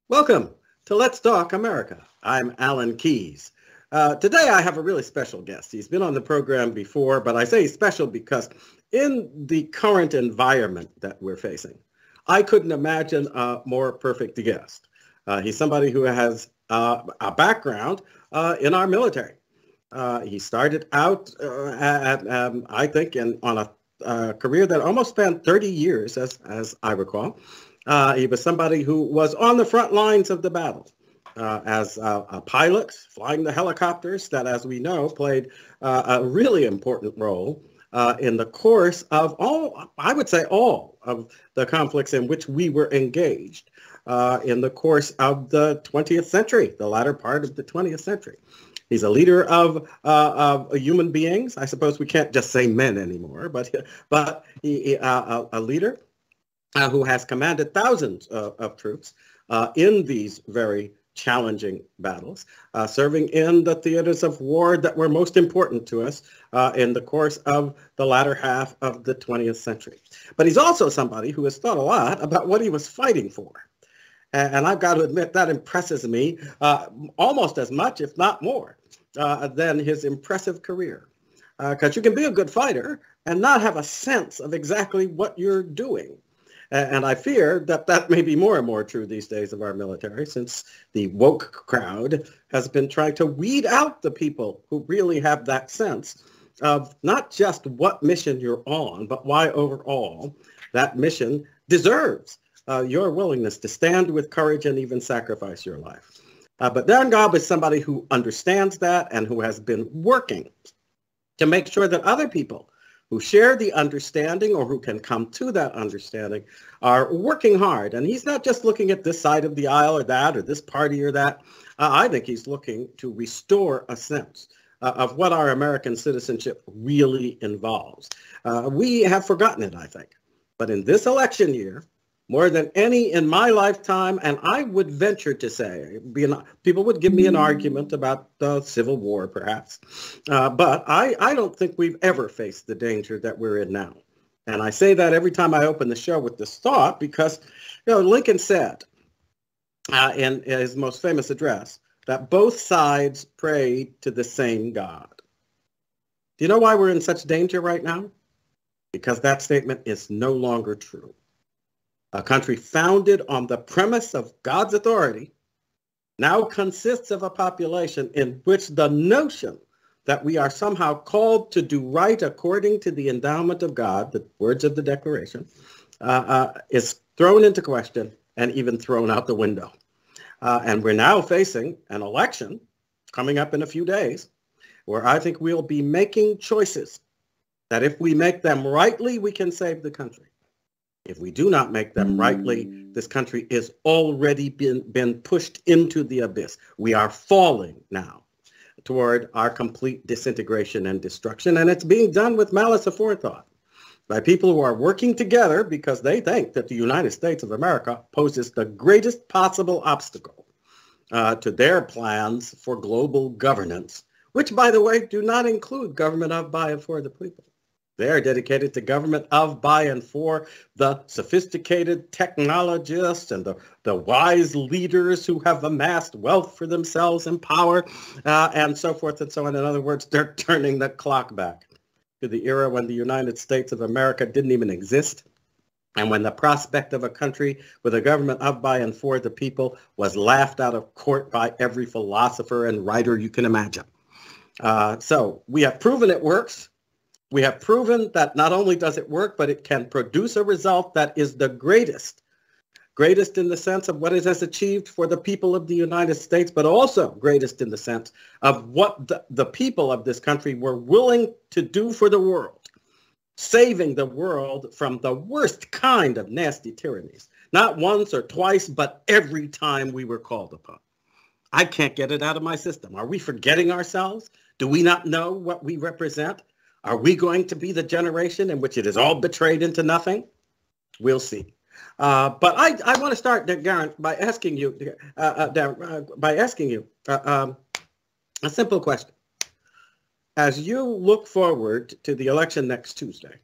Welcome to Let's Talk America. I'm Alan Keyes. Today I have a really special guest. He's been on the program before, but I say special because in the current environment that we're facing, I couldn't imagine a more perfect guest. He's somebody who has a background in our military. He started out, I think, on a career that almost spanned 30 years, as I recall. He was somebody who was on the front lines of the battle as a pilot, flying the helicopters that, as we know, played a really important role in the course of I would say all of the conflicts in which we were engaged in the course of the 20th century, the latter part of the 20th century. He's a leader of human beings. I suppose we can't just say men anymore, but he a leader who has commanded thousands of troops in these very challenging battles, serving in the theaters of war that were most important to us in the course of the latter half of the 20th century. But he's also somebody who has thought a lot about what he was fighting for. And I've got to admit that impresses me almost as much, if not more, than his impressive career. Because you can be a good fighter and not have a sense of exactly what you're doing. And I fear that that may be more and more true these days of our military, since the woke crowd has been trying to weed out the people who really have that sense of not just what mission you're on, but why overall that mission deserves your willingness to stand with courage and even sacrifice your life. But Darin Gaub is somebody who understands that and who has been working to make sure that other people who share the understanding or who can come to that understanding are working hard. And he's not just looking at this side of the aisle or that or this party or that. I think he's looking to restore a sense of what our American citizenship really involves. We have forgotten it, I think. But in this election year, more than any in my lifetime, and I would venture to say, people would give me an argument about the Civil War, perhaps, but I don't think we've ever faced the danger that we're in now. And I say that every time I open the show with this thought because, Lincoln said in his most famous address that both sides prayed to the same God. Do you know why we're in such danger right now? Because that statement is no longer true. A country founded on the premise of God's authority now consists of a population in which the notion that we are somehow called to do right according to the endowment of God, the words of the Declaration, is thrown into question and even thrown out the window. And we're now facing an election coming up in a few days where I think we'll be making choices that if we make them rightly, we can save the country. If we do not make them rightly, this country is already been pushed into the abyss. We are falling now toward our complete disintegration and destruction, and it's being done with malice aforethought by people who are working together because they think that the United States of America poses the greatest possible obstacle to their plans for global governance, which, by the way, do not include government of, by, and for the people. They are dedicated to government of, by, and for the sophisticated technologists and the wise leaders who have amassed wealth for themselves and power and so forth and so on. In other words, they're turning the clock back to the era when the United States of America didn't even exist and when the prospect of a country with a government of, by, and for the people was laughed out of court by every philosopher and writer you can imagine. So we have proven it works. We have proven that not only does it work, but it can produce a result that is the greatest in the sense of what it has achieved for the people of the United States, but also greatest in the sense of what the people of this country were willing to do for the world, saving the world from the worst kind of nasty tyrannies, not once or twice, but every time we were called upon. I can't get it out of my system. Are we forgetting ourselves? Do we not know what we represent? Are we going to be the generation in which it is all betrayed into nothing? We'll see. But I want to start, Darin, by asking you, a simple question. As you look forward to the election next Tuesday,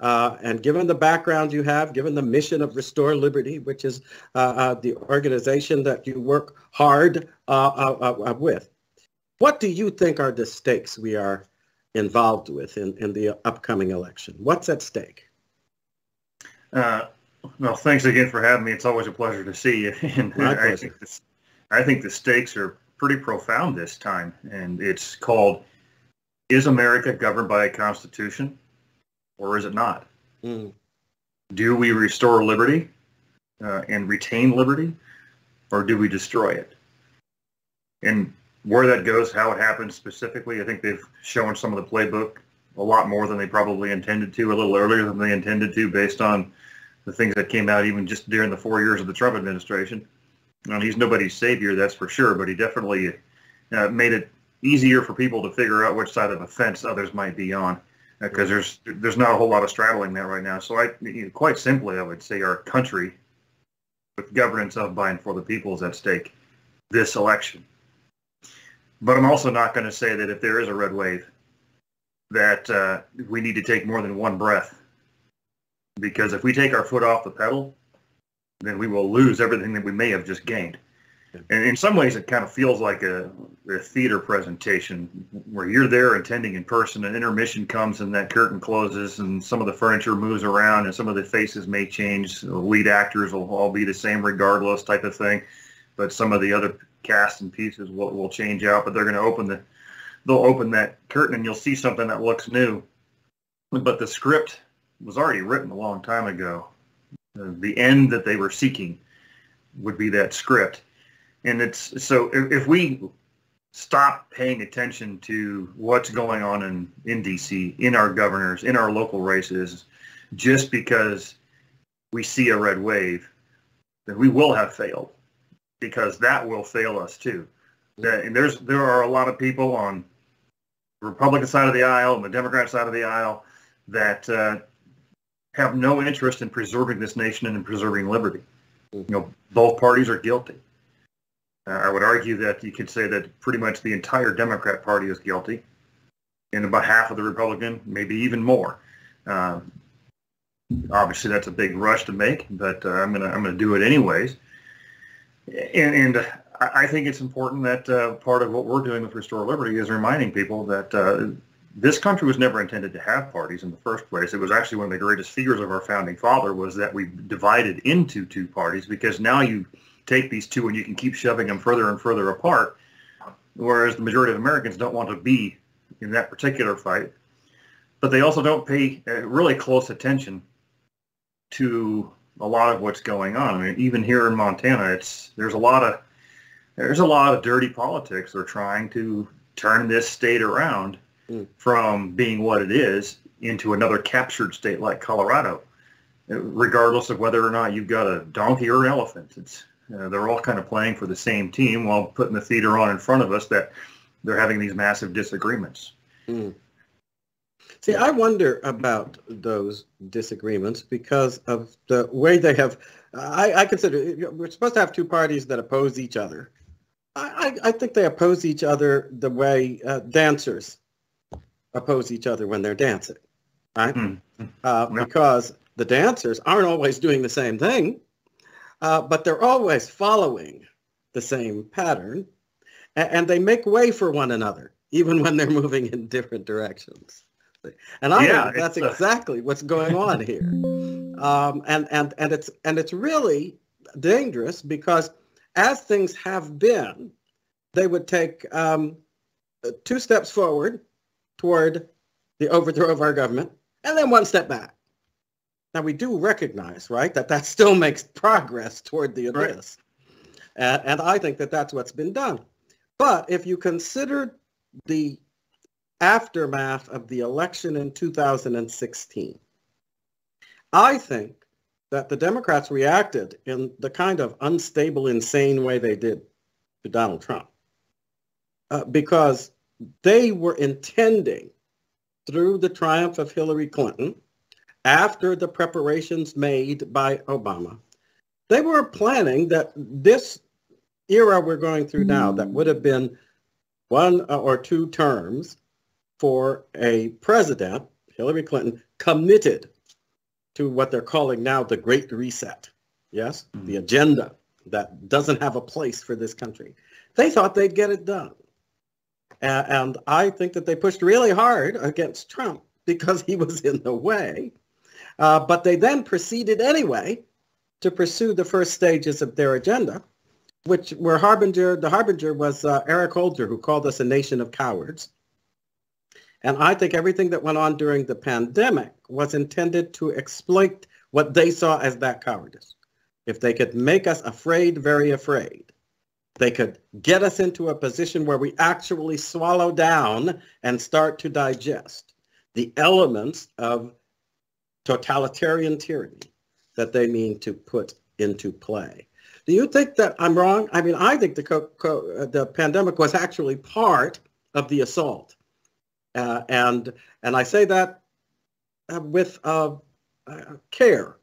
And given the background you have, given the mission of Restore Liberty, which is the organization that you work hard with, what do you think are the stakes we are involved with in the upcoming election? What's at stake? Well, thanks again for having me. It's always a pleasure to see you. And My pleasure. I think the stakes are pretty profound this time, and it's called, is America governed by a constitution or is it not? Mm. Do we restore liberty and retain liberty, or do we destroy it? And where that goes, how it happens specifically, I think they've shown some of the playbook a lot more than they probably intended to, a little earlier than they intended to, based on the things that came out even just during the 4 years of the Trump administration. He's nobody's savior, that's for sure, but he definitely made it easier for people to figure out which side of the fence others might be on, because there's not a whole lot of straddling that right now. So quite simply, I would say our country, with governance of, by, and for the people, is at stake this election. But I'm also not going to say that if there is a red wave, that we need to take more than one breath. Because if we take our foot off the pedal, then we will lose everything that we may have just gained. And in some ways, it kind of feels like a theater presentation where you're there attending in person, an intermission comes and that curtain closes and some of the furniture moves around and some of the faces may change. The lead actors will all be the same regardless, type of thing. But some of the other cast and pieces will change out, but they're going to they'll open that curtain and you'll see something that looks new. But the script was already written a long time ago. The end that they were seeking would be that script. And it's so if we stop paying attention to what's going on in DC, in our governors, in our local races, just because we see a red wave, then we will have failed, because that will fail us too. And there are a lot of people on the Republican side of the aisle and the Democrat side of the aisle that have no interest in preserving this nation and in preserving liberty. Both parties are guilty. I would argue that you could say that pretty much the entire Democrat Party is guilty, and about half of the Republican, maybe even more. Obviously, that's a big rush to make, but I'm gonna do it anyways. And I think it's important that part of what we're doing with Restore Liberty is reminding people that this country was never intended to have parties in the first place. It was actually one of the greatest fears of our founding father was that we divided into two parties, because now you take these two and you can keep shoving them further and further apart, whereas the majority of Americans don't want to be in that particular fight. But they also don't pay really close attention to a lot of what's going on. I mean, even here in Montana, there's a lot of dirty politics. They're trying to turn this state around from being what it is into another captured state like Colorado, regardless of whether or not you've got a donkey or an elephant. They're all kind of playing for the same team while putting the theater on in front of us that they're having these massive disagreements. See, I wonder about those disagreements because of the way they have, I consider, we're supposed to have two parties that oppose each other. I think they oppose each other the way dancers oppose each other when they're dancing, right? Because the dancers aren't always doing the same thing, but they're always following the same pattern, and they make way for one another, even when they're moving in different directions. And I think that's exactly what's going on here. And it's really dangerous because as things have been, they would take 2 steps forward toward the overthrow of our government and then 1 step back. Now, we do recognize, right, that still makes progress toward the abyss. Right. And I think that that's what's been done. But if you consider the aftermath of the election in 2016, I think that the Democrats reacted in the kind of unstable, insane way they did to Donald Trump because they were intending, through the triumph of Hillary Clinton, after the preparations made by Obama, they were planning that this era we're going through now, that would have been 1 or 2 terms for a president, Hillary Clinton, committed to what they're calling now the Great Reset. Yes, the agenda that doesn't have a place for this country. They thought they'd get it done. And I think that they pushed really hard against Trump because he was in the way. But they then proceeded anyway to pursue the first stages of their agenda, which were the harbinger was Eric Holder, who called us a nation of cowards. And I think everything that went on during the pandemic was intended to exploit what they saw as that cowardice. If they could make us afraid, very afraid, they could get us into a position where we actually swallow down and start to digest the elements of totalitarian tyranny that they mean to put into play. Do you think that I'm wrong? I mean, I think the pandemic was actually part of the assault. And I say that with care,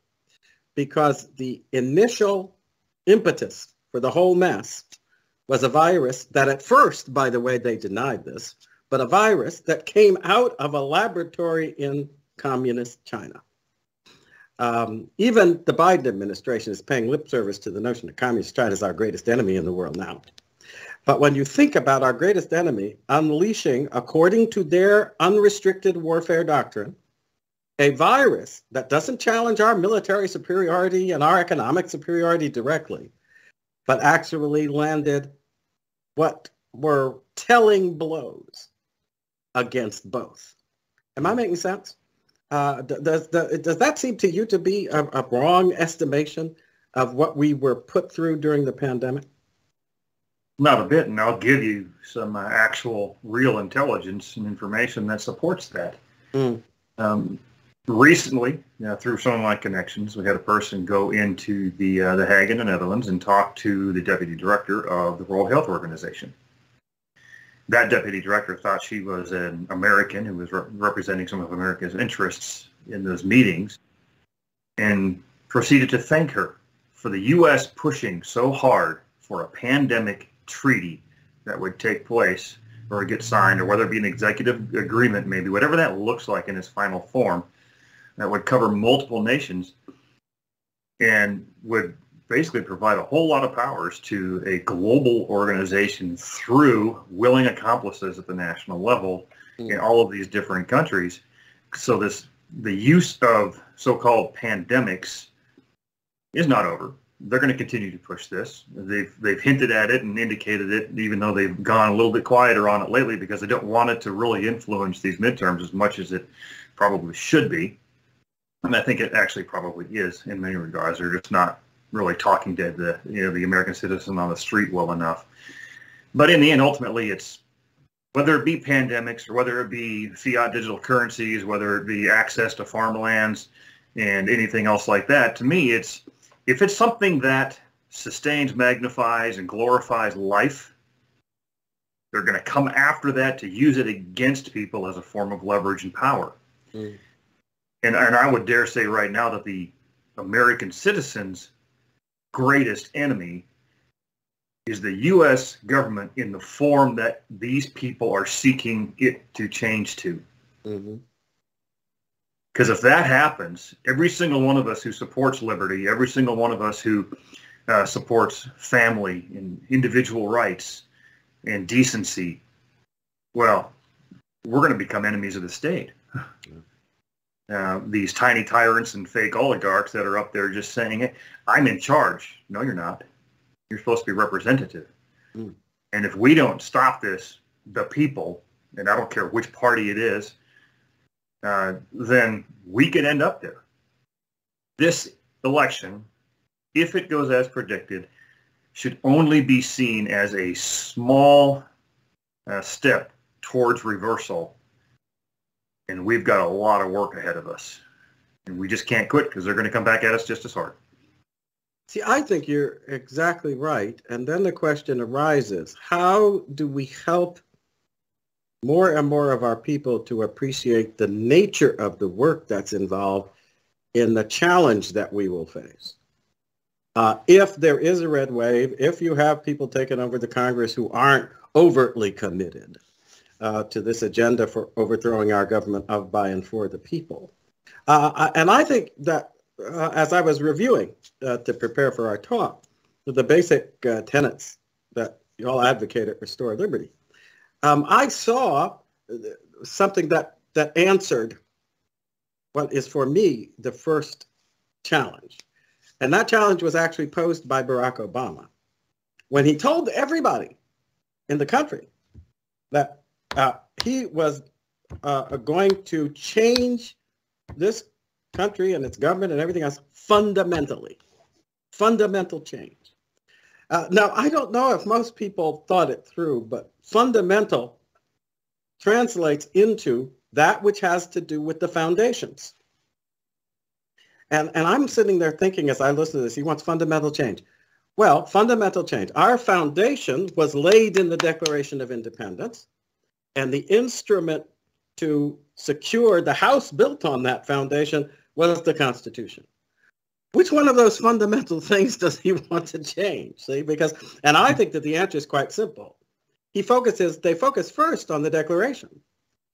because the initial impetus for the whole mess was a virus that at first, by the way, they denied this, but a virus that came out of a laboratory in communist China. Even the Biden administration is paying lip service to the notion that communist China is our greatest enemy in the world now. But when you think about our greatest enemy unleashing, according to their unrestricted warfare doctrine, a virus that doesn't challenge our military superiority and our economic superiority directly, but actually landed what were telling blows against both. Am I making sense? Does that seem to you to be a wrong estimation of what we were put through during the pandemic? Not a bit, and I'll give you some actual real intelligence and information that supports that. Recently, through some of my connections, we had a person go into the Hague in the Netherlands and talk to the deputy director of the World Health Organization. That deputy director thought she was an American who was representing some of America's interests in those meetings, and proceeded to thank her for the U.S. pushing so hard for a pandemic treaty that would take place or get signed, or whether it be an executive agreement, maybe, whatever that looks like in its final form, that would cover multiple nations and would basically provide a whole lot of powers to a global organization through willing accomplices at the national level in all of these different countries. So the use of so-called pandemics is not over. They're going to continue to push this. They've hinted at it and indicated it, even though they've gone a little bit quieter on it lately because they don't want it to really influence these midterms as much as it probably should be. And I think it actually probably is in many regards. They're just not really talking to the American citizen on the street well enough. But in the end, ultimately, it's whether it be pandemics or whether it be fiat digital currencies, whether it be access to farmlands and anything else like that. To me, if it's something that sustains, magnifies, and glorifies life, they're going to come after that to use it against people as a form of leverage and power. And I would dare say right now that the American citizens' greatest enemy is the U.S. government in the form that these people are seeking it to change to. Because if that happens, every single one of us who supports liberty, every single one of us who supports family and individual rights and decency, well, we're going to become enemies of the state. These tiny tyrants and fake oligarchs that are up there just saying, hey, I'm in charge. No, you're not. You're supposed to be representative. And if we don't stop this, the people, and I don't care which party it is, then we could end up there. This election, if it goes as predicted, should only be seen as a small step towards reversal. And we've got a lot of work ahead of us. And we just can't quit because they're going to come back at us just as hard. See, I think you're exactly right. And then the question arises, how do we help more and more of our people to appreciate the nature of the work that's involved in the challenge that we will face? If there is a red wave, if you have people taking over the Congress who aren't overtly committed to this agenda for overthrowing our government of, by, and for the people, And I think that as I was reviewing to prepare for our talk, the basic tenets that you all advocate at Restore Liberty, I saw something that answered what is for me the first challenge. And that challenge was actually posed by Barack Obama when he told everybody in the country that he was going to change this country and its government and everything else fundamentally. Fundamental change. Now, I don't know if most people thought it through, but fundamental translates into that which has to do with the foundations. And I'm sitting there thinking as I listen to this, he wants fundamental change. Well, fundamental change. Our foundation was laid in the Declaration of Independence, and the instrument to secure the house built on that foundation was the Constitution. Which one of those fundamental things does he want to change? See, because, and I think that the answer is quite simple. They focus first on the Declaration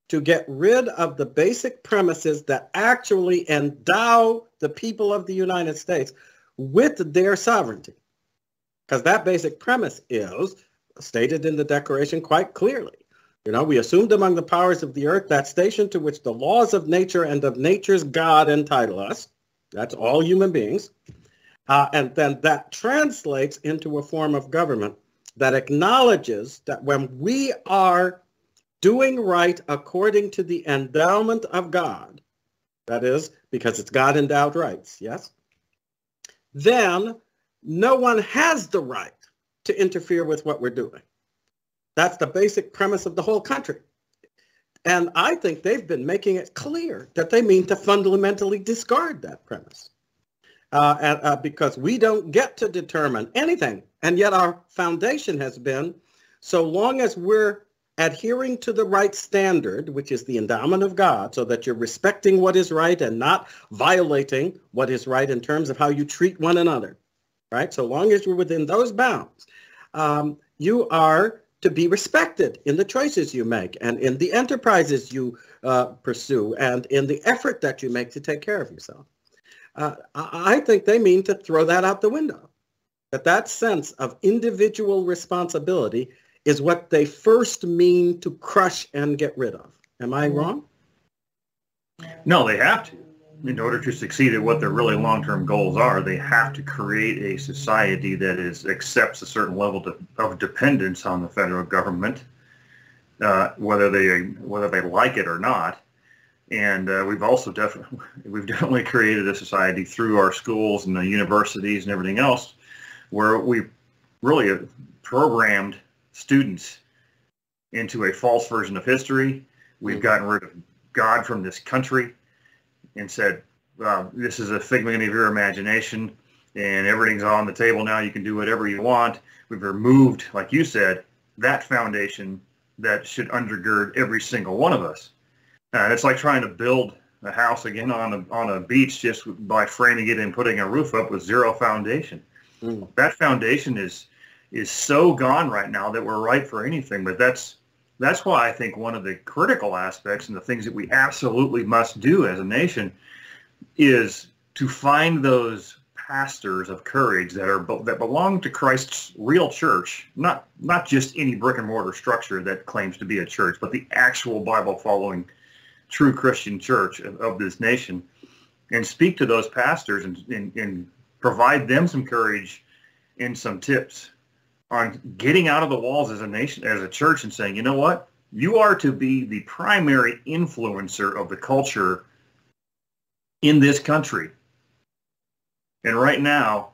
to get rid of the basic premises that actually endow the people of the United States with their sovereignty. Because that basic premise is stated in the Declaration quite clearly. You know, we assumed among the powers of the earth that station to which the laws of nature and of nature's God entitle us. That's all human beings. And then that translates into a form of government that acknowledges that when we are doing right according to the endowment of God, that is, because it's God-endowed rights, yes, then no one has the right to interfere with what we're doing. That's the basic premise of the whole country. And I think they've been making it clear that they mean to fundamentally discard that premise. Because we don't get to determine anything. And yet our foundation has been, so long as we're adhering to the right standard, which is the endowment of God, so that you're respecting what is right and not violating what is right in terms of how you treat one another, right? So long as you're within those bounds, you are to be respected in the choices you make and in the enterprises you pursue and in the effort that you make to take care of yourself. I think they mean to throw that out the window. That sense of individual responsibility is what they first mean to crush and get rid of. Am I wrong? No, they have to. In order to succeed at what their really long-term goals are, they have to create a society that accepts a certain level of dependence on the federal government, whether they like it or not. And we've definitely created a society through our schools and the universities and everything else, where we really have programmed students into a false version of history. We've gotten rid of God from this country and said, this is a figment of your imagination and everything's on the table now. You can do whatever you want. We've removed, like you said, that foundation that should undergird every single one of us. It's like trying to build a house again on a beach just by framing it and putting a roof up with zero foundation. That foundation is so gone right now that we're ripe for anything. But that's why I think one of the critical aspects and the things that we absolutely must do as a nation is to find those pastors of courage that belong to Christ's real church, not just any brick and mortar structure that claims to be a church, but the actual Bible following true Christian church of this nation, and speak to those pastors and provide them some courage and some tips on getting out of the walls as a nation, as a church, and saying, you know what? You are to be the primary influencer of the culture in this country. And right now,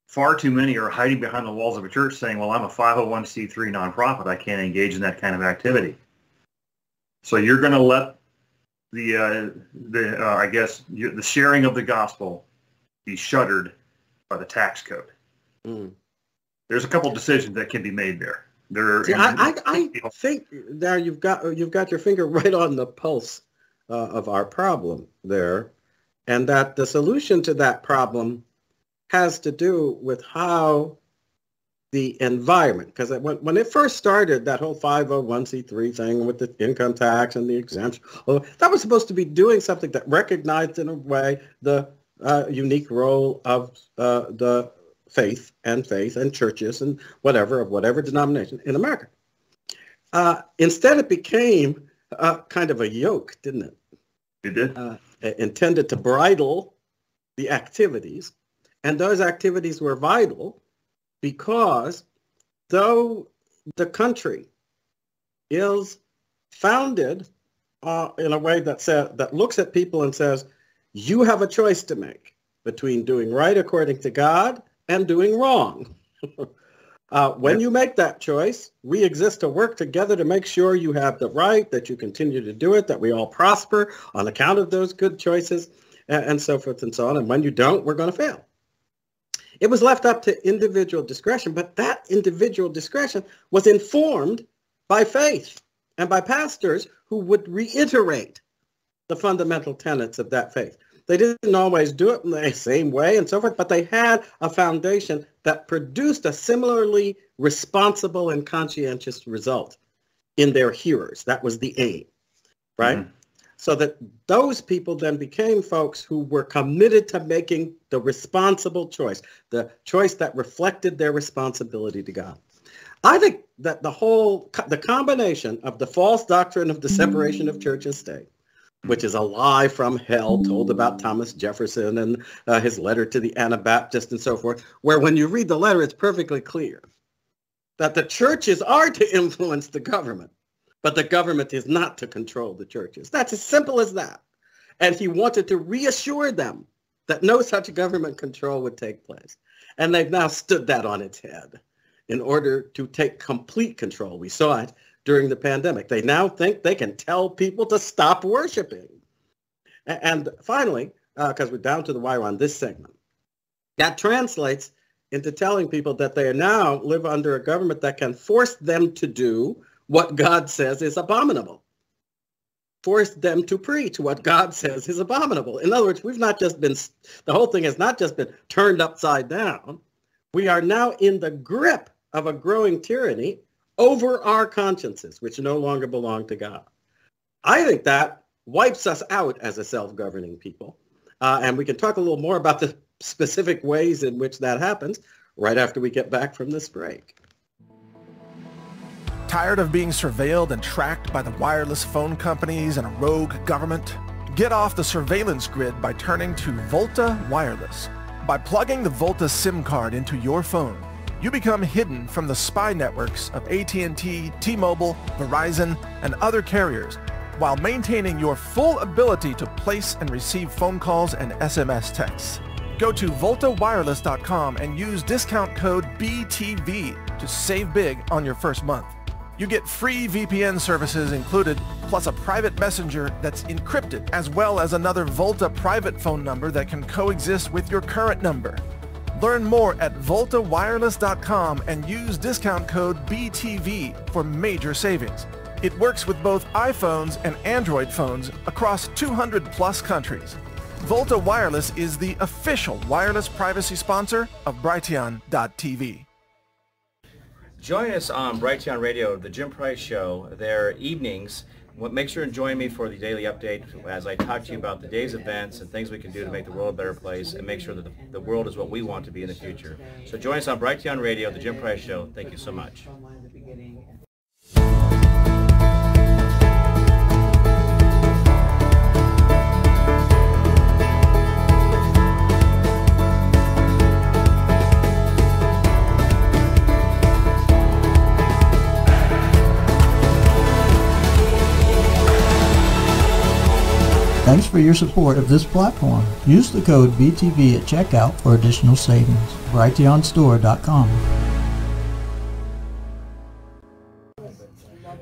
far too many are hiding behind the walls of a church saying, well, I'm a 501c3 nonprofit. I can't engage in that kind of activity. So you're going to let the sharing of the gospel be shuttered by the tax code. There's a couple of decisions that can be made there. I think there you've got your finger right on the pulse of our problem there, and that the solution to that problem has to do with how the environment. Because when it first started, that whole 501c3 thing with the income tax and the exemption, that was supposed to be doing something that recognized in a way the unique role of the faith and churches and whatever denomination in America. Instead, it became kind of a yoke, didn't it? It did. Intended to bridle the activities. And those activities were vital because though the country is founded in a way that looks at people and says, you have a choice to make between doing right according to God and doing wrong. When you make that choice, we exist to work together to make sure you have the right, that you continue to do it, that we all prosper on account of those good choices, and so forth and so on. And when you don't, we're going to fail. It was left up to individual discretion, but that individual discretion was informed by faith and by pastors who would reiterate the fundamental tenets of that faith. They didn't always do it in the same way and so forth, but they had a foundation that produced a similarly responsible and conscientious result in their hearers. That was the aim, right? Mm-hmm. So that those people then became folks who were committed to making the responsible choice, the choice that reflected their responsibility to God. I think that the combination of the false doctrine of the separation of church and state, which is a lie from hell told about Thomas Jefferson and his letter to the Anabaptists and so forth, where when you read the letter, it's perfectly clear that the churches are to influence the government, but the government is not to control the churches. That's as simple as that. And he wanted to reassure them that no such government control would take place. And they've now stood that on its head in order to take complete control. We saw it during the pandemic. They now think they can tell people to stop worshiping. And finally, because we're down to the wire on this segment, that translates into telling people that they now live under a government that can force them to do what God says is abominable. Force them to preach what God says is abominable. In other words, the whole thing has not just been turned upside down. We are now in the grip of a growing tyranny over our consciences, which no longer belong to God. I think that wipes us out as a self-governing people. And we can talk a little more about the specific ways in which that happens right after we get back from this break. Tired of being surveilled and tracked by the wireless phone companies and a rogue government? Get off the surveillance grid by turning to Volta Wireless. By plugging the Volta SIM card into your phone, you become hidden from the spy networks of AT&T, T-Mobile, Verizon, and other carriers, while maintaining your full ability to place and receive phone calls and SMS texts. Go to VoltaWireless.com and use discount code BTV to save big on your first month. You get free VPN services included, plus a private messenger that's encrypted, as well as another Volta private phone number that can coexist with your current number. Learn more at VoltaWireless.com and use discount code BTV for major savings. It works with both iPhones and Android phones across 200 plus countries. Volta Wireless is the official wireless privacy sponsor of Brighteon.tv. Join us on Brighteon Radio, the Jim Price Show, their evenings. Make sure and join me for the daily update as I talk to you about the day's events and things we can do to make the world a better place and make sure that the world is what we want to be in the future. So join us on Brighteon Radio, the Jim Price Show. Thank you so much. Thanks for your support of this platform. Use the code BTV at checkout for additional savings. BrighteonStore.com.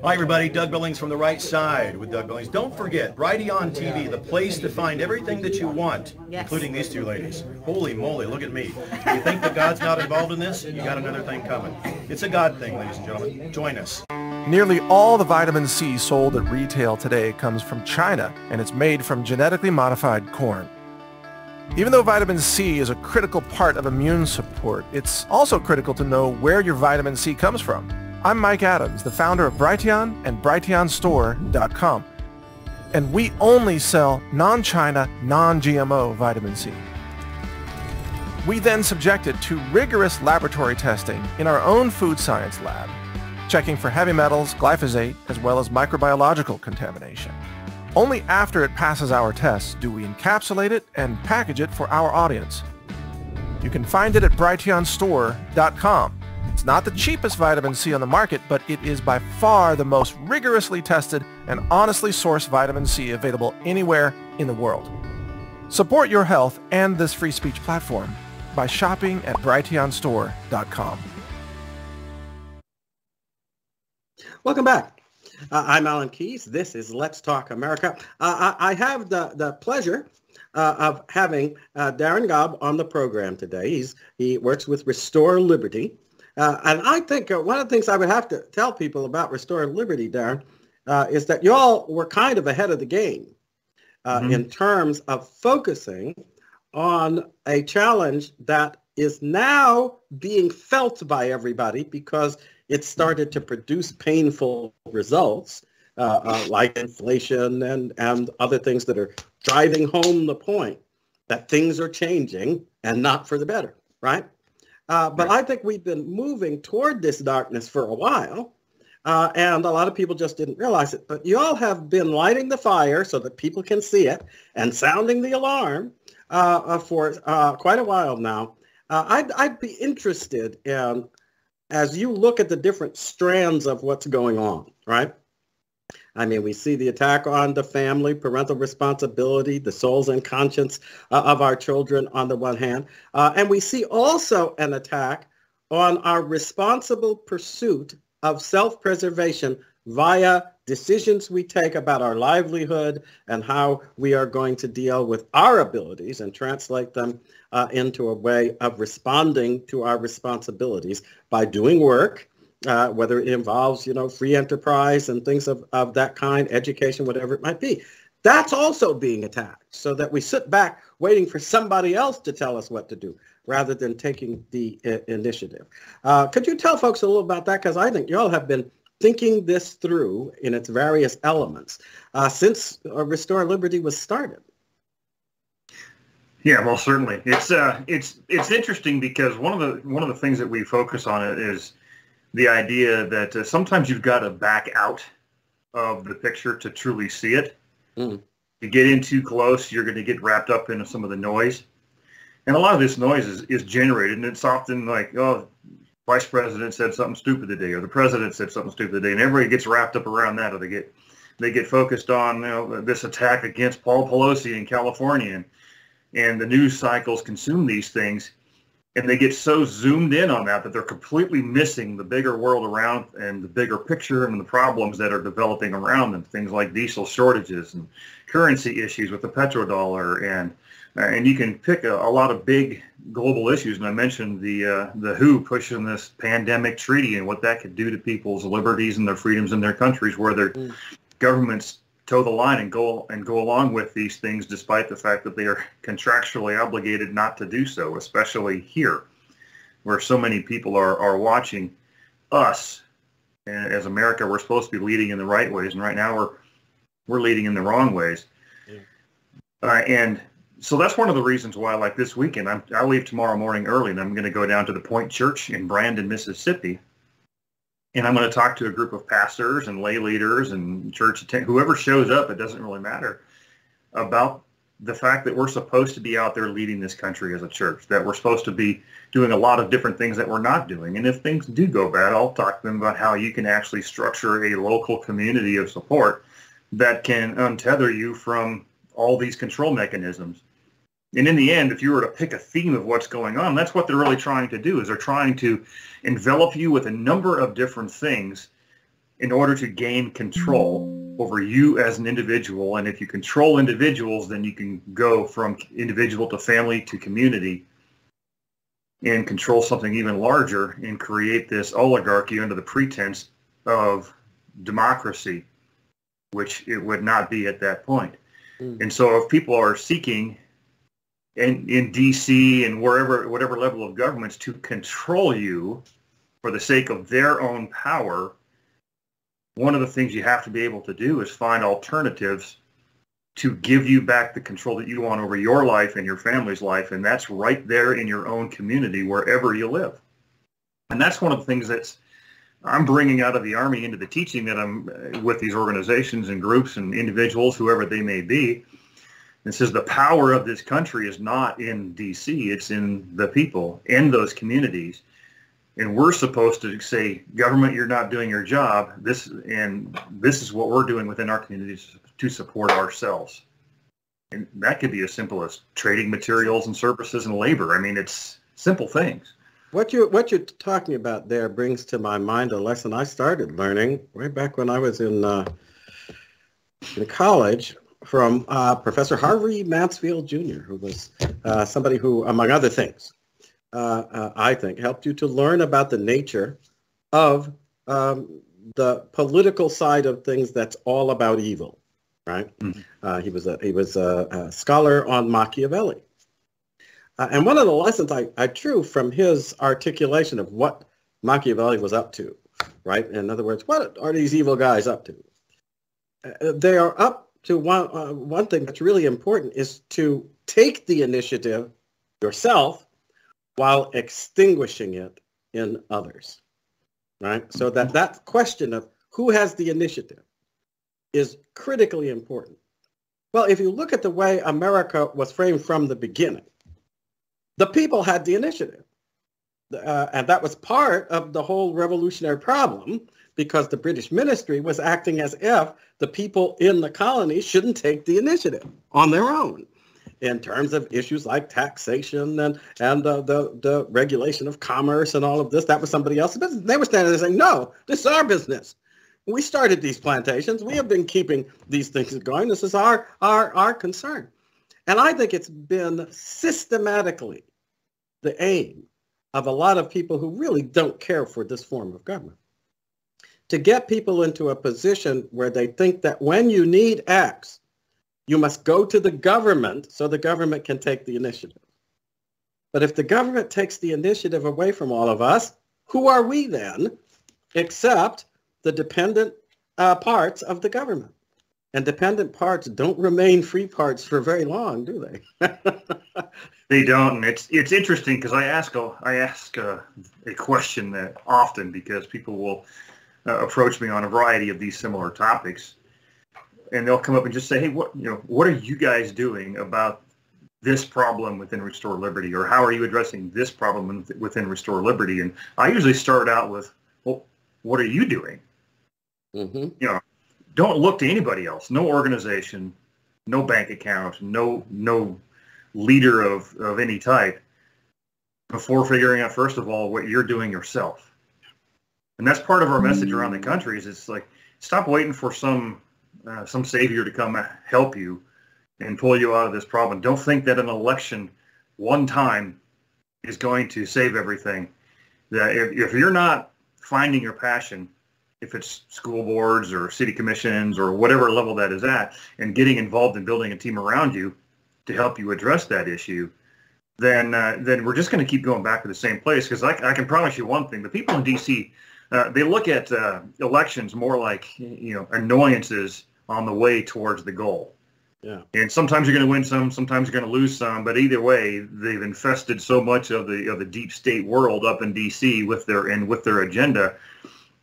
Hi everybody, Doug Billings from The Right Side with Doug Billings. Don't forget, Brighteon TV, the place to find everything that you want, including these two ladies. Holy moly, look at me. You think that God's not involved in this? You got another thing coming. It's a God thing, ladies and gentlemen. Join us. Nearly all the vitamin C sold at retail today comes from China, and it's made from genetically modified corn. Even though vitamin C is a critical part of immune support, it's also critical to know where your vitamin C comes from. I'm Mike Adams, the founder of Brighteon and BrighteonStore.com. And we only sell non-China, non-GMO vitamin C. We then subject it to rigorous laboratory testing in our own food science lab, checking for heavy metals, glyphosate, as well as microbiological contamination. Only after it passes our tests do we encapsulate it and package it for our audience. You can find it at BrighteonStore.com. It's not the cheapest vitamin C on the market, but it is by far the most rigorously tested and honestly sourced vitamin C available anywhere in the world. Support your health and this free speech platform by shopping at BrighteonStore.com. Welcome back. I'm Alan Keyes. This is Let's Talk America. I have the pleasure of having Darin Gaub on the program today. He works with Restore Liberty. And I think one of the things I would have to tell people about Restore Liberty, Darin, is that y'all were kind of ahead of the game in terms of focusing on a challenge that is now being felt by everybody because it started to produce painful results like inflation and other things that are driving home the point that things are changing and not for the better, right? But I think we've been moving toward this darkness for a while, and a lot of people just didn't realize it. But you all have been lighting the fire so that people can see it and sounding the alarm for quite a while now. I'd be interested in, as you look at the different strands of what's going on, right? I mean, we see the attack on the family, parental responsibility, the souls and conscience of our children on the one hand. And we see also an attack on our responsible pursuit of self-preservation via decisions we take about our livelihood and how we are going to deal with our abilities and translate them into a way of responding to our responsibilities by doing work, whether it involves, free enterprise and things of that kind, education, whatever it might be. That's also being attacked so that we sit back waiting for somebody else to tell us what to do rather than taking the initiative. Could you tell folks a little about that? Because I think you all have been thinking this through in its various elements since Restore Liberty was started. Yeah, well, certainly. It's interesting because one of the things that we focus on is the idea that sometimes you've got to back out of the picture to truly see it. You get in too close, you're going to get wrapped up into some of the noise. And a lot of this noise is generated, and it's often like, oh, vice president said something stupid today, or the president said something stupid today, and everybody gets wrapped up around that, or they get focused on this attack against Paul Pelosi in California, and the news cycles consume these things. And they get so zoomed in on that they're completely missing the bigger world around and the bigger picture and the problems that are developing around them. Things like diesel shortages and currency issues with the petrodollar, and you can pick a lot of big global issues. And I mentioned the WHO pushing this pandemic treaty and what that could do to people's liberties and their freedoms in their countries, where their governments toe the line and go along with these things despite the fact that they are contractually obligated not to do so, especially here where so many people are watching us. And as America, we're supposed to be leading in the right ways, and right now we're leading in the wrong ways. And so that's one of the reasons why, like this weekend, I leave tomorrow morning early, and I'm going to go down to the Point Church in Brandon, Mississippi. And I'm going to talk to a group of pastors and lay leaders and whoever shows up, it doesn't really matter, about the fact that we're supposed to be out there leading this country as a church, that we're supposed to be doing a lot of different things that we're not doing. And if things do go bad, I'll talk to them about how you can actually structure a local community of support that can untether you from all these control mechanisms. And in the end, if you were to pick a theme of what's going on, that's what they're really trying to do, is they're trying to envelop you with a number of different things in order to gain control over you as an individual. And if you control individuals, then you can go from individual to family to community and control something even larger and create this oligarchy under the pretense of democracy, which it would not be at that point. And so if people are seeking in DC and whatever level of governments to control you for the sake of their own power, one of the things you have to be able to do is find alternatives to give you back the control that you want over your life and your family's life, and that's right there in your own community, wherever you live. And that's one of the things that's I'm bringing out of the Army into the teaching that I'm with these organizations and groups and individuals, whoever they may be. It says the power of this country is not in D.C., it's in the people, in those communities. And we're supposed to say, government, you're not doing your job. This is what we're doing within our communities to support ourselves. And that could be as simple as trading materials and services and labor. I mean, it's simple things. What you're talking about there brings to my mind a lesson I started learning way back when I was in college from Professor Harvey Mansfield Jr., who was somebody who, among other things, I think, helped you to learn about the nature of the political side of things that's all about evil, right? Mm-hmm. He was a scholar on Machiavelli. And one of the lessons I drew from his articulation of what Machiavelli was up to, right? In other words, what are these evil guys up to? They are up to one thing that's really important is to take the initiative yourself while extinguishing it in others, right? So that question of who has the initiative is critically important. Well, if you look at the way America was framed from the beginning, the people had the initiative. And that was part of the whole revolutionary problem, because the British ministry was acting as if the people in the colonies shouldn't take the initiative on their own in terms of issues like taxation and the regulation of commerce and all of this. That was somebody else's business. They were standing there saying, no, this is our business. We started these plantations. We have been keeping these things going. This is our concern. And I think it's been systematically the aim of a lot of people who really don't care for this form of government to get people into a position where they think that when you need X, you must go to the government so the government can take the initiative. But if the government takes the initiative away from all of us, who are we then except the dependent parts of the government? And dependent parts don't remain free parts for very long, do they? They don't. And it's interesting because I ask a question that often, because people will approach me on a variety of these similar topics, and they'll come up and just say, hey, what are you guys doing about this problem within Restore Liberty, or how are you addressing this problem within Restore Liberty? And I usually start out with, well, what are you doing? Mm-hmm. Don't look to anybody else. No organization, no bank account, no leader of any type before figuring out, first of all, what you're doing yourself. And that's part of our message around the country is it's like, stop waiting for some savior to come help you and pull you out of this problem. Don't think that an election one time is going to save everything. That if you're not finding your passion, if it's school boards or city commissions or whatever level that is at, and getting involved in building a team around you to help you address that issue, then we're just going to keep going back to the same place. Because I can promise you one thing: the people in D.C. They look at elections more like annoyances on the way towards the goal. Yeah. And sometimes you're going to win some, sometimes you're going to lose some, but either way, they've infested so much of the deep state world up in D.C. with their agenda,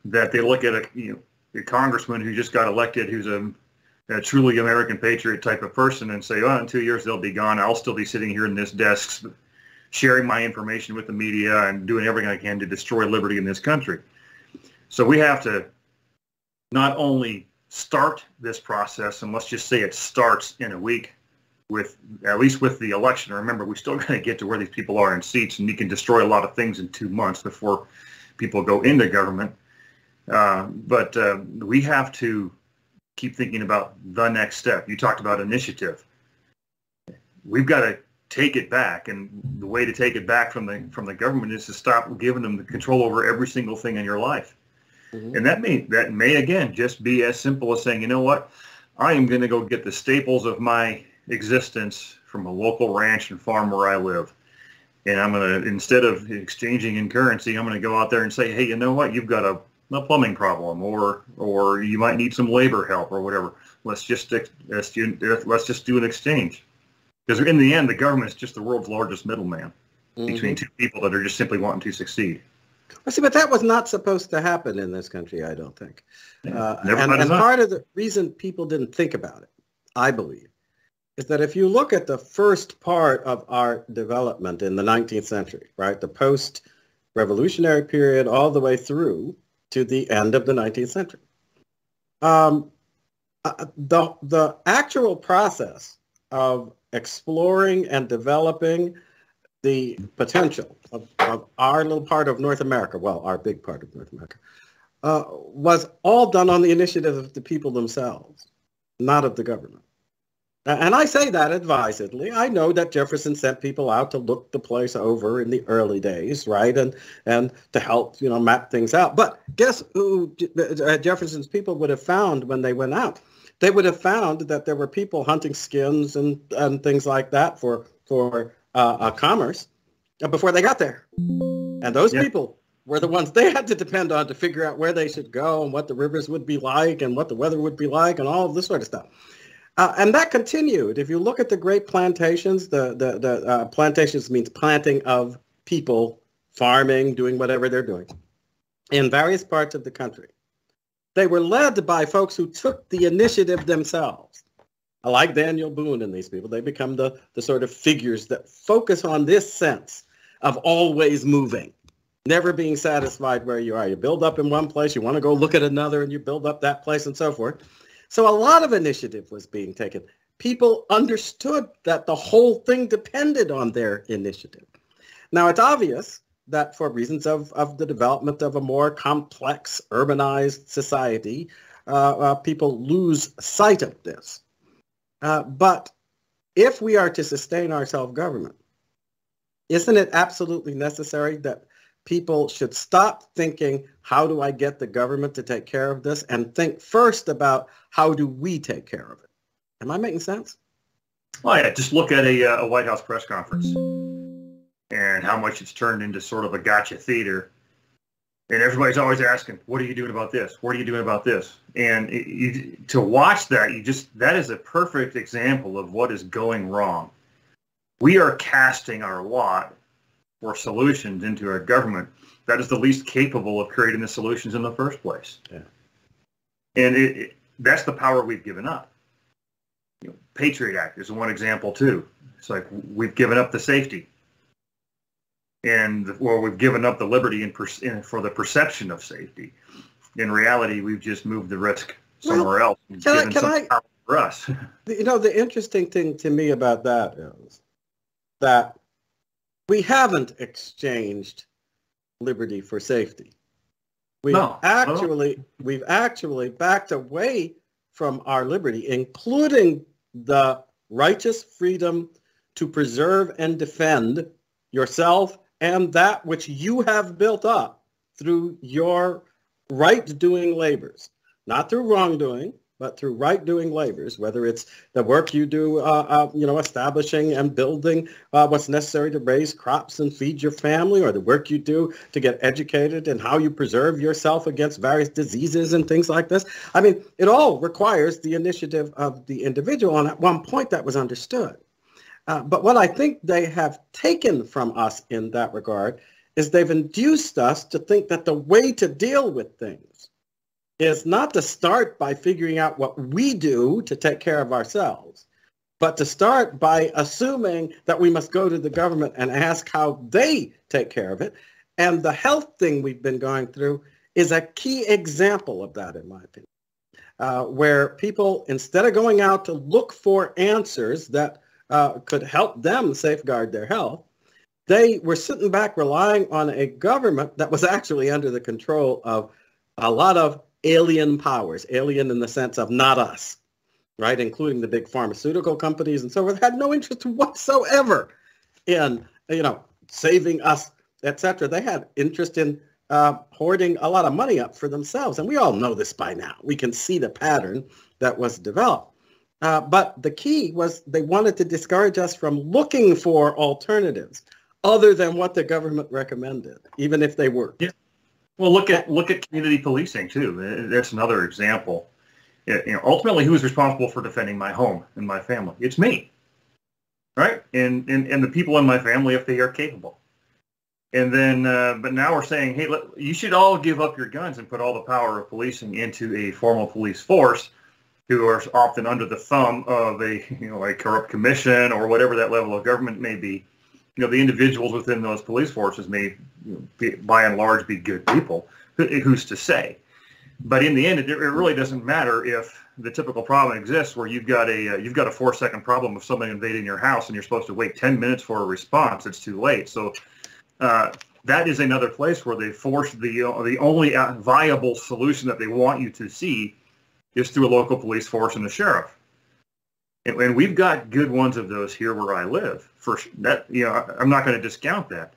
that they look at a congressman who just got elected, who's a truly American patriot type of person, and say, in 2 years they'll be gone. I'll still be sitting here in this desk sharing my information with the media and doing everything I can to destroy liberty in this country. So we have to not only start this process, and let's just say it starts in a week, at least with the election. Remember, we still got to get to where these people are in seats, and you can destroy a lot of things in 2 months before people go into government. But we have to keep thinking about the next step. You talked about initiative. We've got to take it back, and the way to take it back from the government is to stop giving them the control over every single thing in your life. Mm-hmm. And that may again just be as simple as saying, you know what, I am going to go get the staples of my existence from a local ranch and farm where I live. And I'm going to, instead of exchanging in currency, I'm going to go out there and say, hey, you know what? You've got a plumbing problem, or you might need some labor help or whatever. Let's just do an exchange. Because in the end, the government is just the world's largest middleman between two people that are just simply wanting to succeed. Well, see, but that was not supposed to happen in this country, I don't think. And part of the reason people didn't think about it, I believe, is that if you look at the first part of our development in the 19th century, right, the post-revolutionary period all the way through to the end of the 19th century, the actual process of exploring and developing the potential of our little part of North America, well, our big part of North America, was all done on the initiative of the people themselves, not of the government. And I say that advisedly. I know that Jefferson sent people out to look the place over in the early days, right, and to help, map things out. But guess who Jefferson's people would have found when they went out? They would have found that there were people hunting skins and things like that for commerce before they got there. And those people were the ones they had to depend on to figure out where they should go and what the rivers would be like and what the weather would be like and all of this sort of stuff. And that continued. If you look at the great plantations, the plantations means planting of people, farming, doing whatever they're doing in various parts of the country. They were led by folks who took the initiative themselves. Like Daniel Boone and these people, they become the sort of figures that focus on this sense of always moving, never being satisfied where you are. You build up in one place, you want to go look at another, and you build up that place and so forth. So a lot of initiative was being taken. People understood that the whole thing depended on their initiative. Now, it's obvious that for reasons of the development of a more complex, urbanized society, people lose sight of this. But if we are to sustain our self-government, isn't it absolutely necessary that people should stop thinking, how do I get the government to take care of this, and think first about how do we take care of it? Am I making sense? Well, yeah, just look at a White House press conference and how much it's turned into sort of a gotcha theater. And everybody's always asking, what are you doing about this? What are you doing about this? And to watch that, that is a perfect example of what is going wrong. We are casting our lot for solutions into a government that is the least capable of creating the solutions in the first place. Yeah. And that's the power we've given up. Patriot Act is one example too. It's like we've given up the safety, we've given up the liberty for the perception of safety. In reality, we've just moved the risk somewhere else. And given some power for us. The interesting thing to me about that is that we haven't exchanged liberty for safety. We've actually backed away from our liberty, including the righteous freedom to preserve and defend yourself and that which you have built up through your right-doing labors, not through wrongdoing, but through right-doing labors, whether it's the work you do, establishing and building what's necessary to raise crops and feed your family, or the work you do to get educated and how you preserve yourself against various diseases and things like this. I mean, it all requires the initiative of the individual, and at one point that was understood. But what I think they have taken from us in that regard is they've induced us to think that the way to deal with things is not to start by figuring out what we do to take care of ourselves, but to start by assuming that we must go to the government and ask how they take care of it. And the health thing we've been going through is a key example of that, in my opinion, where people, instead of going out to look for answers that could help them safeguard their health, they were sitting back relying on a government that was actually under the control of a lot of alien powers, alien in the sense of not us, right, including the big pharmaceutical companies and so forth, had no interest whatsoever in, saving us, etc. They had interest in hoarding a lot of money up for themselves. And we all know this by now. We can see the pattern that was developed. But the key was they wanted to discourage us from looking for alternatives other than what the government recommended, even if they worked. Yeah. Well, look at community policing too. That's another example. Ultimately, who is responsible for defending my home and my family? It's me, right? And the people in my family, if they are capable. And then, but now we're saying, hey, you should all give up your guns and put all the power of policing into a formal police force, who are often under the thumb of a corrupt commission or whatever that level of government may be. The individuals within those police forces may, by and large, be good people. Who's to say? But in the end, it really doesn't matter if the typical problem exists where you've got a 4-second problem of somebody invading your house and you're supposed to wait 10 minutes for a response. It's too late. So that is another place where they force the only viable solution that they want you to see is through a local police force and a sheriff. And we've got good ones of those here where I live. For that, I'm not going to discount that.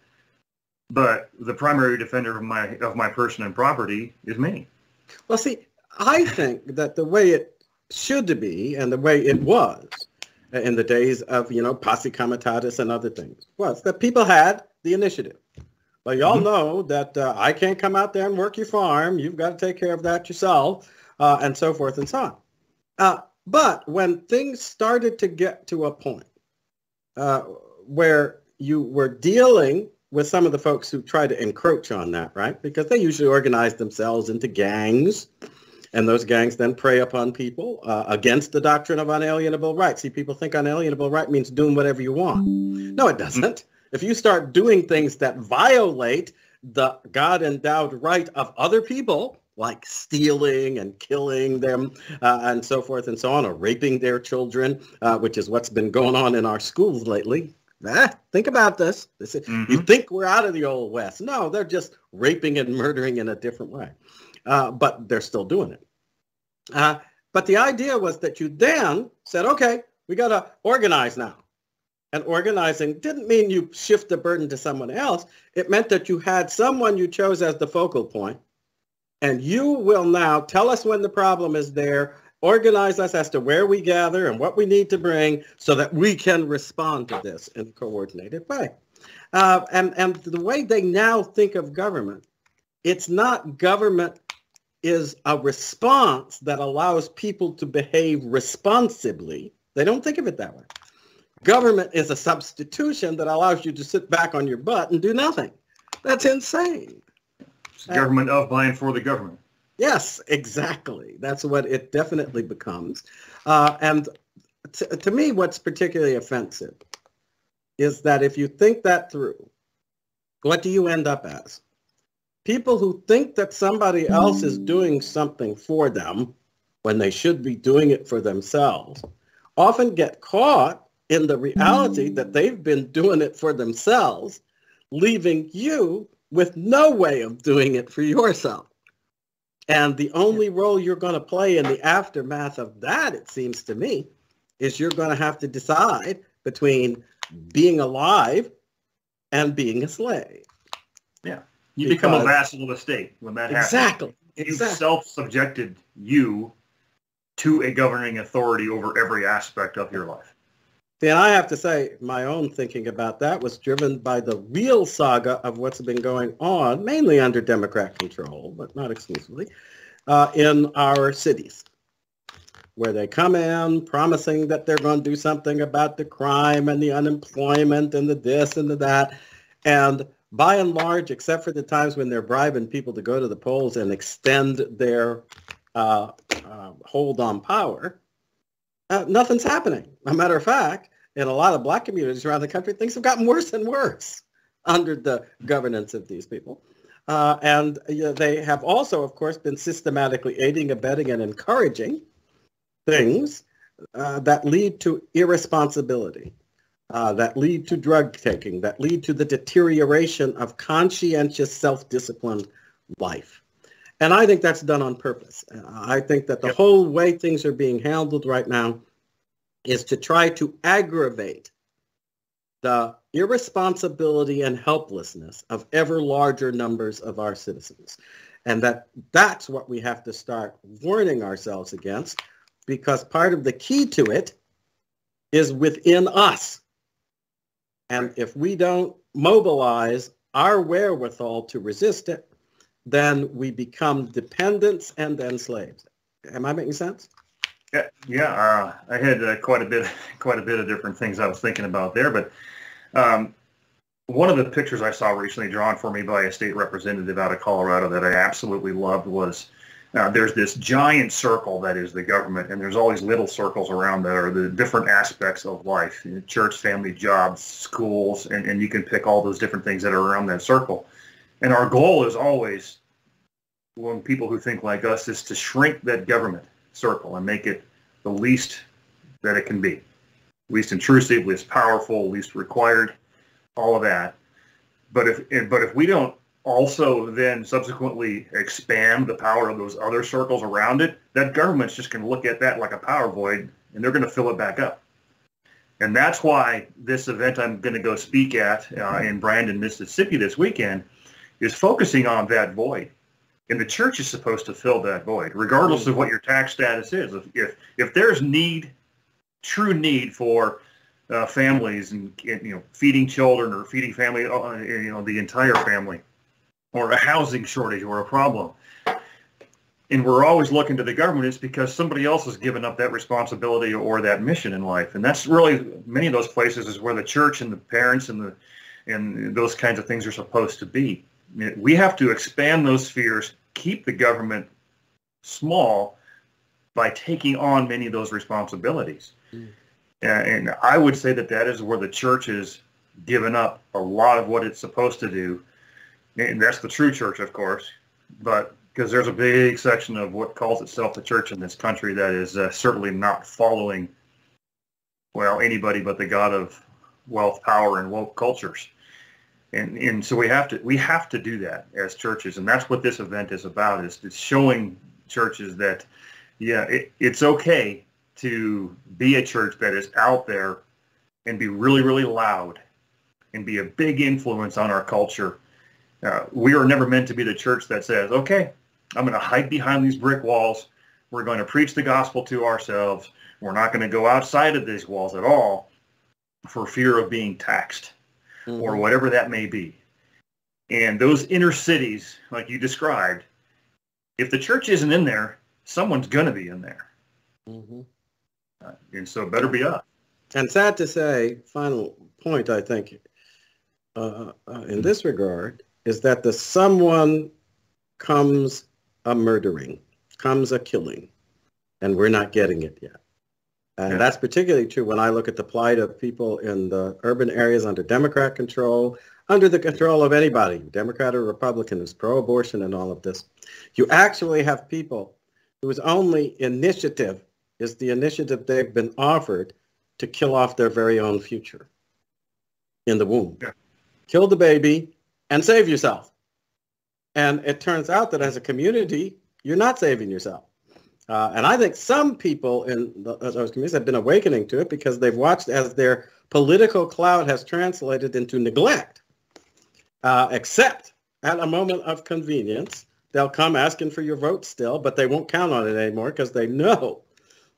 But the primary defender of my person and property is me. Well, see, I think that the way it should be and the way it was in the days of, posse comitatus and other things was that people had the initiative. Well, y'all know that I can't come out there and work your farm. You've got to take care of that yourself, and so forth and so on. But when things started to get to a point where you were dealing with some of the folks who try to encroach on that, right? Because they usually organize themselves into gangs, and those gangs then prey upon people against the doctrine of unalienable rights. See, people think unalienable right means doing whatever you want. No, it doesn't. If you start doing things that violate the God-endowed right of other people, like stealing and killing them and so forth and so on, or raping their children, which is what's been going on in our schools lately. Think about this. You think we're out of the old West. No, they're just raping and murdering in a different way. But they're still doing it. But the idea was that you then said, okay, we got to organize now. And organizing didn't mean you shift the burden to someone else. It meant that you had someone you chose as the focal point. And you will now tell us when the problem is there, organize us as to where we gather and what we need to bring so that we can respond to this in a coordinated way. And the way they now think of government, it's not government is a response that allows people to behave responsibly. They don't think of it that way. Government is a substitution that allows you to sit back on your butt and do nothing. That's insane. It's the government of, by, and for the government. Yes, exactly. That's what it definitely becomes. And to me, what's particularly offensive is that if you think that through, what do you end up as? People who think that somebody else is doing something for them when they should be doing it for themselves often get caught in the reality that they've been doing it for themselves, leaving you with no way of doing it for yourself. And the only role you're going to play in the aftermath of that, it seems to me, is you're going to have to decide between being alive and being a slave. Yeah. You become a vassal of the state when that happens. Exactly. You've self-subjected you to a governing authority over every aspect of your life. See, and I have to say, my own thinking about that was driven by the real saga of what's been going on, mainly under Democrat control, but not exclusively, in our cities, where they come in promising that they're going to do something about the crime and the unemployment and the this and the that. And by and large, except for the times when they're bribing people to go to the polls and extend their hold on power, nothing's happening. As a matter of fact, in a lot of black communities around the country, things have gotten worse and worse under the governance of these people. And they have also, of course, been systematically aiding, abetting, and encouraging things that lead to irresponsibility, that lead to drug taking, that lead to the deterioration of conscientious, self-disciplined life. And I think that's done on purpose. I think that the whole way things are being handled right now is to try to aggravate the irresponsibility and helplessness of ever larger numbers of our citizens. And that's what we have to start warning ourselves against, because part of the key to it is within us. And if we don't mobilize our wherewithal to resist it, then we become dependents and then slaves. Am I making sense? Yeah. I had quite a bit of different things I was thinking about there, but one of the pictures I saw recently drawn for me by a state representative out of Colorado that I absolutely loved was there's this giant circle that is the government, and there's all these little circles around that are the different aspects of life, church, family, jobs, schools, and you can pick all those different things that are around that circle. And our goal is always, when people who think like us, is to shrink that government circle and make it the least that it can be, least intrusive, least powerful, least required, all of that. But if we don't also then subsequently expand the power of those other circles around it, that government's just going to look at that like a power void, and they're going to fill it back up. And that's why this event I'm going to go speak at in Brandon, Mississippi this weekend is focusing on that void. And the church is supposed to fill that void, regardless of what your tax status is. If there's true need for families and feeding children or feeding family, the entire family, or a housing shortage or a problem, and we're always looking to the government, it's because somebody else has given up that responsibility or that mission in life. And that's really, many of those places is where the church and the parents and those kinds of things are supposed to be. We have to expand those spheres, keep the government small by taking on many of those responsibilities. And I would say that is where the church has given up a lot of what it's supposed to do. And that's the true church, of course, but because there's a big section of what calls itself the church in this country that is certainly not following, anybody but the God of wealth, power, and woke cultures. And so we have to do that as churches, and that's what this event is about, is showing churches that, it's okay to be a church that is out there and be really, really loud and be a big influence on our culture. We are never meant to be the church that says, okay, I'm going to hide behind these brick walls. We're going to preach the gospel to ourselves. We're not going to go outside of these walls at all for fear of being taxed or whatever that may be. And those inner cities, like you described, if the church isn't in there, someone's going to be in there. And so it better be us. And sad to say, final point, I think, in this regard, is that the someone comes a murdering, comes a killing, and we're not getting it yet. And that's particularly true when I look at the plight of people in the urban areas under Democrat control, under the control of anybody, Democrat or Republican, who's pro-abortion and all of this. You actually have people whose only initiative is the initiative they've been offered to kill off their very own future in the womb. Kill the baby and save yourself. And it turns out that as a community, you're not saving yourself. And I think some people in those communities have been awakening to it because they've watched as their political cloud has translated into neglect. Except at a moment of convenience, they'll come asking for your vote still, but they won't count on it anymore because they know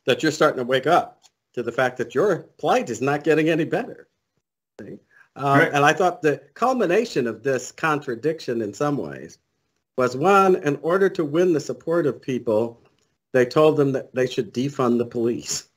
that you're starting to wake up to the fact that your plight is not getting any better. See? And I thought the culmination of this contradiction in some ways was, one, in order to win the support of people, they told them that they should defund the police.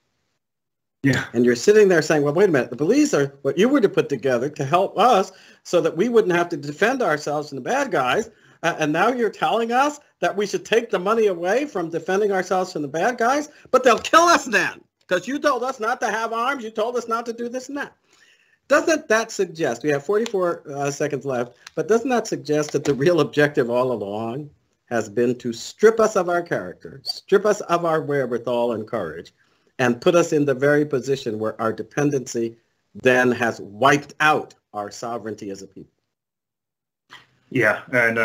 And you're sitting there saying, well, wait a minute, the police are what you were to put together to help us so that we wouldn't have to defend ourselves from the bad guys. And now you're telling us that we should take the money away from defending ourselves from the bad guys, but they'll kill us then because you told us not to have arms. You told us not to do this and that. Doesn't that suggest, we have 44 seconds left, but doesn't that suggest that the real objective all along has been to strip us of our character, strip us of our wherewithal and courage, and put us in the very position where our dependency then has wiped out our sovereignty as a people? Yeah, and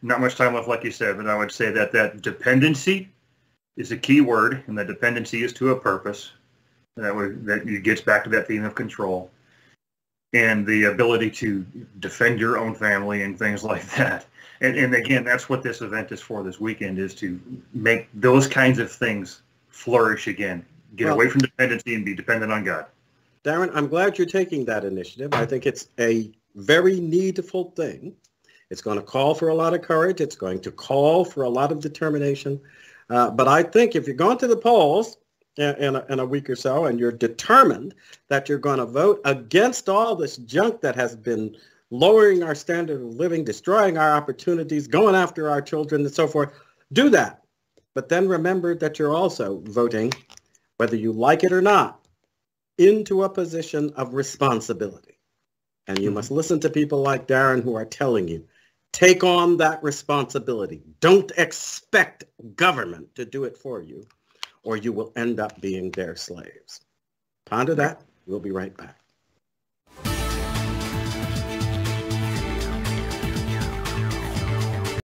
not much time left, like you said, but I would say that dependency is a key word, and that dependency is to a purpose. That gets back to that theme of control and the ability to defend your own family and things like that. And again, that's what this event is for this weekend, is to make those kinds of things flourish again. Get away from dependency and be dependent on God. Darin, I'm glad you're taking that initiative. I think it's a very needful thing. It's going to call for a lot of courage. It's going to call for a lot of determination. But I think if you're going to the polls in a week or so and you're determined that you're going to vote against all this junk that has been lowering our standard of living, destroying our opportunities, going after our children and so forth, do that. But then remember that you're also voting, whether you like it or not, into a position of responsibility. And you must listen to people like Darin who are telling you, take on that responsibility. Don't expect government to do it for you, or you will end up being their slaves. Ponder that. We'll be right back.